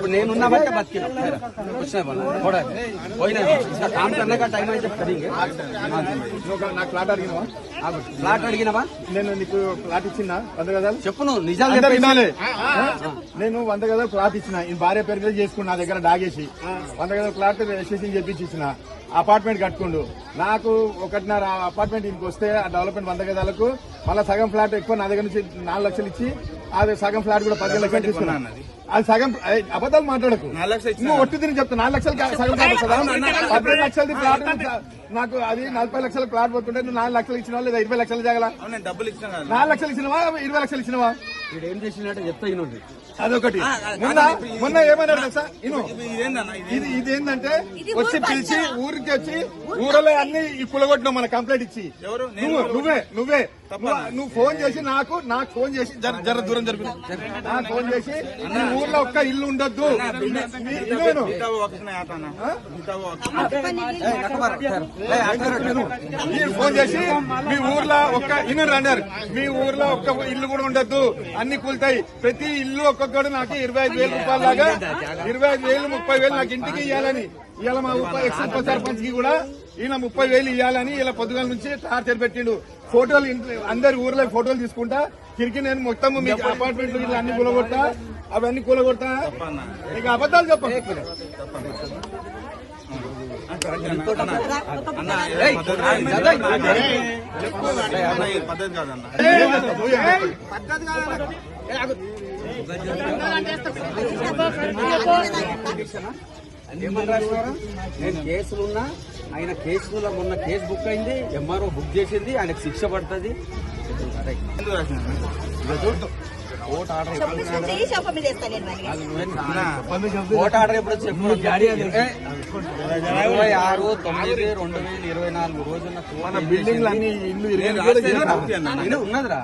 ఇప్పుడు నేనున్నా బట్టే బతికినా పోయినా काम करने का टाइम అయితే నాకు ఫ్లాట్ అడిగినవా? ఫ్లాట్ అడిగినవా? నేను నీకు ఫ్లాట్ ఇచ్చినా 100 గదాలు? చెప్పు నువ్వు నిజాలు వినాలి. నేను 100 గదాలు ఫ్లాట్ ఇచ్చిన, ఈ భార్య పేరు మీద చేసుకున్నా, నా దగ్గర డాగేసి 100 గదాలు ఫ్లాట్ రిజిస్ట్రేషన్ చేపించి ఇచ్చిన, అపార్ట్మెంట్ కట్టుకుండు. నాకు 1.5 అపార్ట్మెంట్ ఇంటికి వస్తే ఆ డెవలప్మెంట్ 100 గదాలకు మళ్ళీ సగం ఫ్లాట్ ఎక్కువ నా దగ్గర నుంచి 4 లక్షలు ఇచ్చి అది సగం ఫ్లాట్ కూడా 15 లక్షలు తీసుకున్నాను. అది సగం అబద్ధాలు మాట్లాడకు. నువ్వు ఒట్టి తిని చెప్తా 4 లక్షలు సగం ఫ్లాట్ వస్తుందా? 15 లక్షలది ఫ్లాట్ నాకు అది 40 లక్షల ఫ్లాట్ పోతుంటే నువ్వు 4 లక్షలు ఇచ్చినావా లేదా 20 లక్షలు జాగలా? 4 లక్షలు ఇచ్చినవా 20 లక్షలు ఇచ్చినవా? వీడు ఏం చేసినట్టు చెప్తా ఇనండి. అదొకటి. మొన్న ఏమన్నాడు తెలుసా? ఇదేంటంటే వచ్చి పిలిచి ఊరికి వచ్చి ఊరలో అన్ని కులగొట్టినావు మన కంప్లైంట్ ఇచ్చి. నువ్వే నువ్వు ఫోన్ చేసి నాకు ఫోన్ చేసి జర దూరం జరిపి నాకు ఫోన్ చేసి నీ ఊర్లో ఒక్క ఇల్లు ఉండొద్దు ఫోన్ చేసి మీ ఊర్లో ఒక్క ఇల్లు అన్నారు, మీ ఊర్లో ఒక్క ఇల్లు కూడా ఉండొద్దు, అన్ని కూలుతాయి, ప్రతి ఇల్లు ఒక్కొక్కడు నాకు 25,000 రూపాయల లాగా 25,000 30,000 నాకు ఇంటికి ఇవ్వాలని. ఇవాళ మా ఉప సర్పంచ్ కి కూడా ఈయన 30,000 ఇవ్వాలని ఇలా పొద్దుగాల నుంచి టార్చర్ పెట్టిండు. ఫోటోలు అందరి ఊర్లో ఫోటోలు తీసుకుంటా తిరిగి నేను మొత్తం మీ అపార్ట్మెంట్ ఇట్లా అన్ని కూలగొట్టా, అవన్నీ కూలగొట్టా. ఇక అబద్ధాలు చెప్పండి. నేను కేసులున్నా ఆయన కేసులో మొన్న కేసు బుక్ అయింది, ఎంఆర్ఓ బుక్ చేసింది, ఆయనకు శిక్ష పడుతుంది. కోర్టు ఆర్డర్ ఎప్పుడు చెప్పు 26/9/2024 రోజున బిల్డింగ్లు అన్ని ఇల్లు ఉన్నదిరా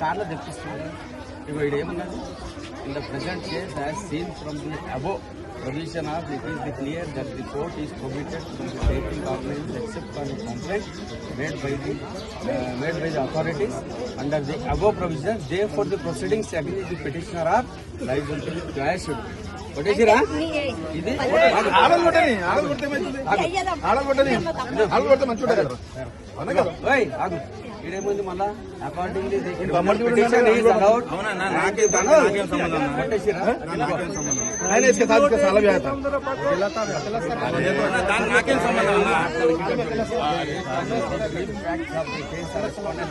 కార్లో తెప్పిస్తుంది. ఇవి ఏమన్నది? In the present case, as seen from the above provision of it is declared that the court is prohibited from taking complaints except on complaint made by the authorities under the above provisions. Therefore, the proceedings against the petitioner are liable to be quashed. కొట్టేసిరా? ఇది ఆడగొట్టని మంచిగా ఇదేముంది మళ్ళా accordingly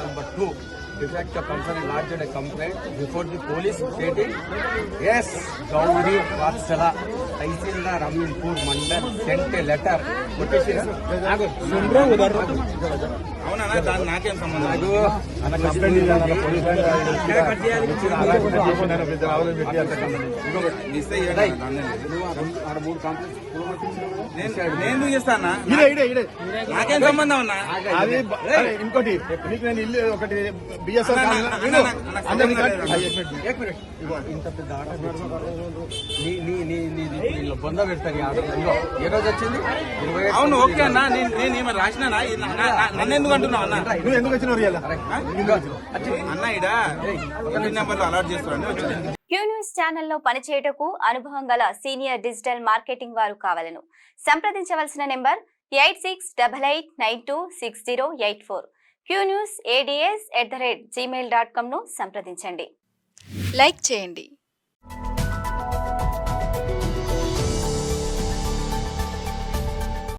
number 2 defect of concern lodged a complaint before the police stating yes Gauri Vatsala Tahsildar Aminpur Mandal sent a letter. నాకేం సంబంధం? నేను చేస్తానా? నాకేం సంబంధం అన్నా? అది ఇంకోటి నీకు నేను ఇల్లు ఒకటి బిఎస్ఎల్ ఇంత పెద్ద ఆర్డర్ బొంద పెడతారు. ఏ రోజు వచ్చింది? అవును ఓకే అన్నా, నేను రాసినా నన్ను ఎందుకు అంటున్నావు అన్న? నువ్వు ఎందుకు వచ్చినావు అన్న ఇడ నెంబర్లు అలర్ట్ చేస్తున్నాను. క్యూ న్యూస్ ఛానల్లో పనిచేయటకు అనుభవం గల సీనియర్ డిజిటల్ మార్కెటింగ్ వారు కావాలను సంప్రదించవలసిన నెంబర్ 8688926084. qnews@gmail.com ను సంప్రదించండి. లైక్ చేయండి.